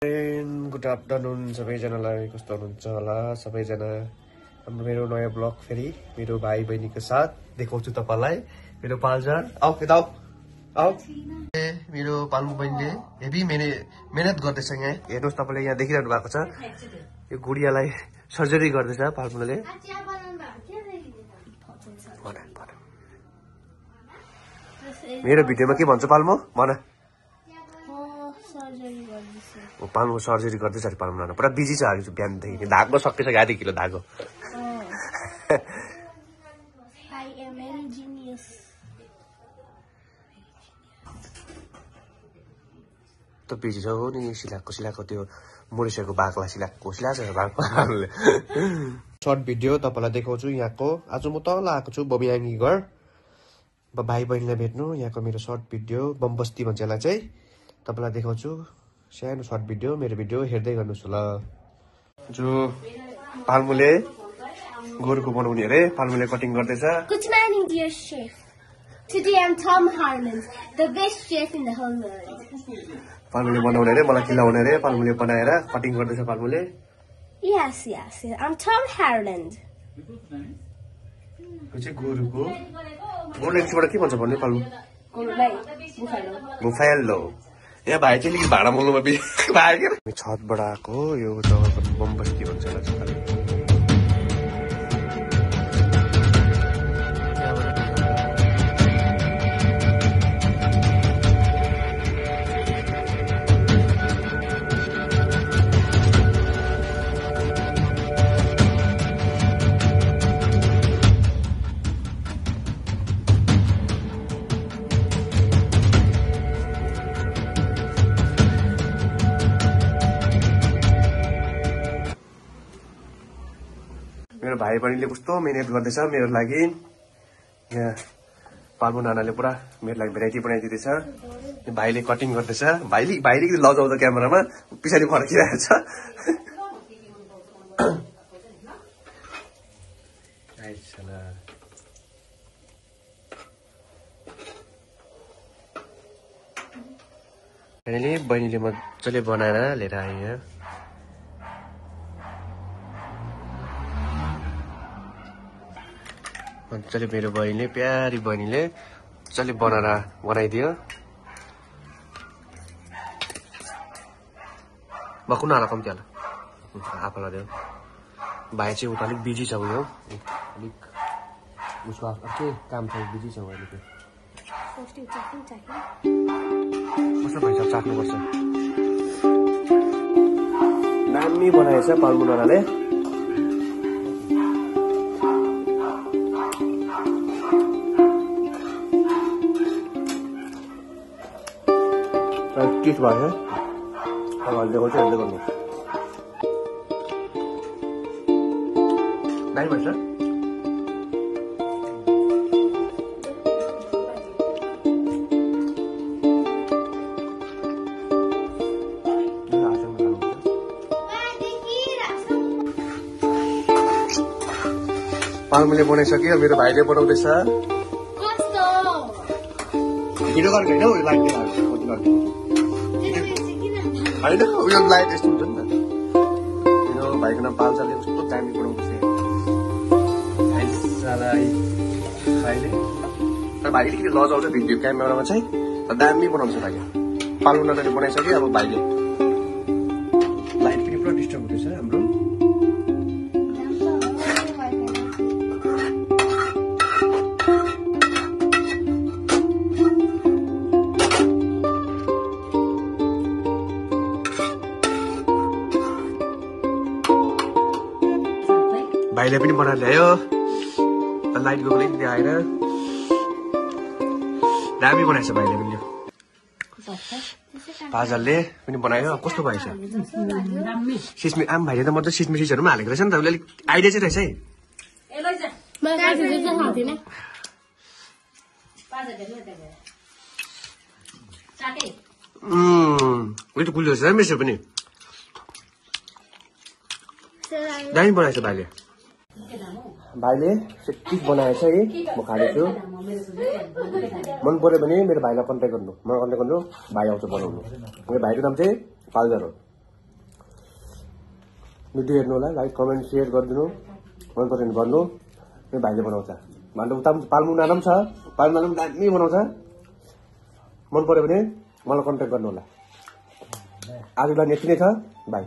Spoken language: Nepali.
गुड आफ्टरनुन सबैजनालाई कस्तो हुनुहुन्छ होला सबैजना हाम्रो मेरो नयाँ ब्लग फेरि मेरो भाइ बहिनीको साथ देखाउँछु तपाईलाई मेरो पालजान आऊ यता आऊ मेरो पाल्मु बहिनीले हेभी मेहनत गर्दैछ यहाँ हेर्नुस् तपाईले यहाँ देखिरहनु भएको छ यो गुडियालाई सर्जरी गर्दैछ पाल्मुले मेरो भिडियोमा के भन्छ पाल्मु भन पाल्मु सर्जरी गर्दैछ अरे पाल्मु नाना पुरा बिजी छ आज बिहानदेखि धागो सकेछ आधी किलो धागो त बिजी छ हो नि सिलाको त्यो मोडिसकेको बाघलाई सिलाएको सिलाएको बाघले सर्ट भिडियो तपाईलाई देखाउँछु यहाँको आज म तल आएको छु बबियाङ्गी घर भाइ बहिनीलाई भेट्नु यहाँको मेरो सर्ट भिडियो बमबस्ती भन्छ यसलाई चाहिँ तपाईलाई देखाउँछु सानो सर्ट भिडियो मेरो भिडियो हेर्दै गर्नुस् ल जो पाल्मुले गोरुको बनाउने अरे पाल्मुले कटिङ गर्दैछ Good morning dear chef. Today I'm Tom Harmon, the best chef in the whole world. पाल्मुले बनाउने अरे मलाई खिलाउने अरे पाल्मुले बनाएर कटिङ गर्दैछ पाल्मुले Yes. I'm Tom Harland. यो चाहिँ गोरुको इंग्लिसबाट के भन्छ भन्ने पाल्मु बुफालो यहाँ भाइ चाहिँ अलिकति भाडा मोल्नुमा भाइ छतबाट आएको यो जग्गाको बमबस्ती भन्छ मेरो भाइ बहिनीले कस्तो मेहनत गर्दैछ मेरो लागि यहाँ पाल्मु नानाले पुरा मेरो लागि भेराइटी बनाइदिँदैछ भाइले कटिङ गर्दैछ भाइले लजाउँदा क्यामेरामा पछाडि फर्किरहेको छ बहिनीले मजाले बनाएर लिएर आयो यहाँ मजाले मेरो बहिनीले प्यारी बहिनीले मजाले बनाइदियो बकु नाला कम्ती होला आफूलाई दियो भाइ चाहिँ उता अलिक बिजी छ उयो अलिक उसको अर्कै काम छ बिजी छ अहिले कस्तो भइछ चाख्नुपर्छ दामी बनाएछ पाल्मु नानाले किट भयो अब देखाउँछु हेर्दै गर्नु दाइ भन्छ पाल्मुले बनाइसक्यो मेरो भाइले बनाउँदैछ भिडियो गरेको होइन लाइट होइन उयो लाइट यस्तो हुन्छ नि त मेरो भाइको नाम पाल्जाले कस्तो दामी बनाउँदैछ भाइले अलिकति लजाउँछ भिडियो क्यामेरामा चाहिँ दामी बनाउँछ भाइले पाल्मु नानाले बनाइसक्यो अब भाइले लाइट पनि पुरा डिस्टर्ब हुँदैछ हाम्रो भाइले पनि बनाएर ल्यायो लाइट गएको अलिकति आएर दामी बनाएछ भाइले पनि पाजालले पनि बनायो कस्तो भएछ सिस्मी आम भाइले त मजाले सिस्मिसिसहरू पनि हालेको रहेछ नि त उसले अलिक आइडिया चाहिँ रहेछ है उयो गुलियो रहेछ मिसो पनि दामी बनाएछ भाइले सिक्किस बनाएछ है म खाँदैछु मन पर्यो भने मेरो भाइलाई कन्ट्याक्ट गर्नु मलाई कन्ट्याक्ट गर्नु भाइ आउँछ बनाउनु मेरो भाइको नाम चाहिँ पाल्जर हो भिडियो हेर्नु होला लाइक कमेन्ट सेयर गरिदिनु मन पर्यो भने भन्नु मेरो भाइले बनाउँछ भन्नु उता पाल्मुना पनि छ पाल्मुना पनि दामी बनाउँछ मन पर्यो भने मलाई कन्ट्याक्ट गर्नु होला आजलाई यति नै छ बाई